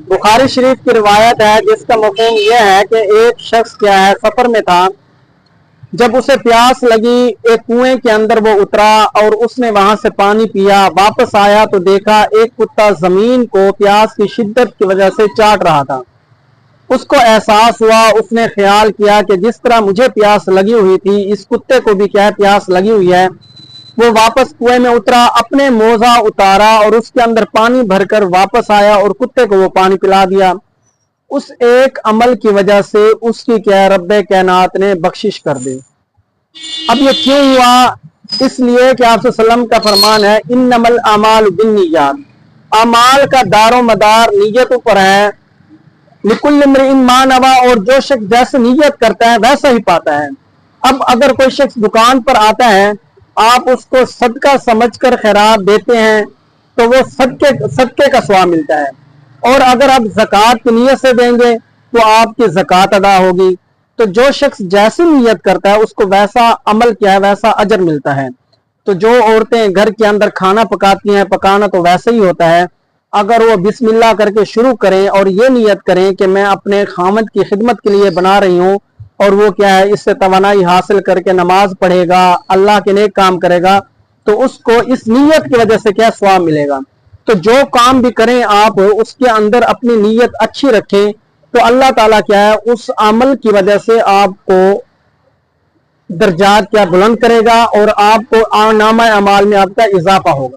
बुखारी शरीफ की रिवायत है जिसका मफ़हूम यह है कि एक शख्स क्या है सफर में था, जब उसे प्यास लगी एक कुएं के अंदर वो उतरा और उसने वहां से पानी पिया। वापस आया तो देखा एक कुत्ता जमीन को प्यास की शिद्दत की वजह से चाट रहा था। उसको एहसास हुआ, उसने ख्याल किया कि जिस तरह मुझे प्यास लगी हुई थी इस कुत्ते को भी क्या प्यास लगी हुई है। वो वापस कुएं में उतरा, अपने मोजा उतारा और उसके अंदर पानी भरकर वापस आया और कुत्ते को वो पानी पिला दिया। उस एक अमल की वजह से उसकी क्या रब्बे कायनात ने बख्शिश कर दी। अब ये क्यों हुआ? इसलिए कि आप सल्लम का फरमान है इन्नमल अमाल बिन्नियात, अमाल का दारो मदार नीयतों पर है। लिकुल्ल इम्रिइन मा नवा, और जो शख्स जैसे नीयत करता है वैसा ही पाता है। अब अगर कोई शख्स दुकान पर आता है, आप उसको सदका समझकर खैरात देते हैं तो वो सदके का सवाब मिलता है, और अगर आप ज़कात की नीयत से देंगे तो आपकी ज़कात अदा होगी। तो जो शख्स जैसी नीयत करता है उसको वैसा अमल क्या है, वैसा अजर मिलता है। तो जो औरतें घर के अंदर खाना पकाती हैं, पकाना तो वैसे ही होता है। अगर वो बिस्मिल्लाह करके शुरू करें और ये नियत करें कि मैं अपने खामद की खिदमत के लिए बना रही हूँ, और वो क्या है इससे तवानाई हासिल करके नमाज पढ़ेगा, अल्लाह के नेक काम करेगा, तो उसको इस नीयत की वजह से क्या सवाब मिलेगा। तो जो काम भी करें आप उसके अंदर अपनी नीयत अच्छी रखें, तो अल्लाह ताला क्या है उस अमल की वजह से आपको दर्जात क्या बुलंद करेगा और आपको नामा अमाल में आपका इजाफा होगा।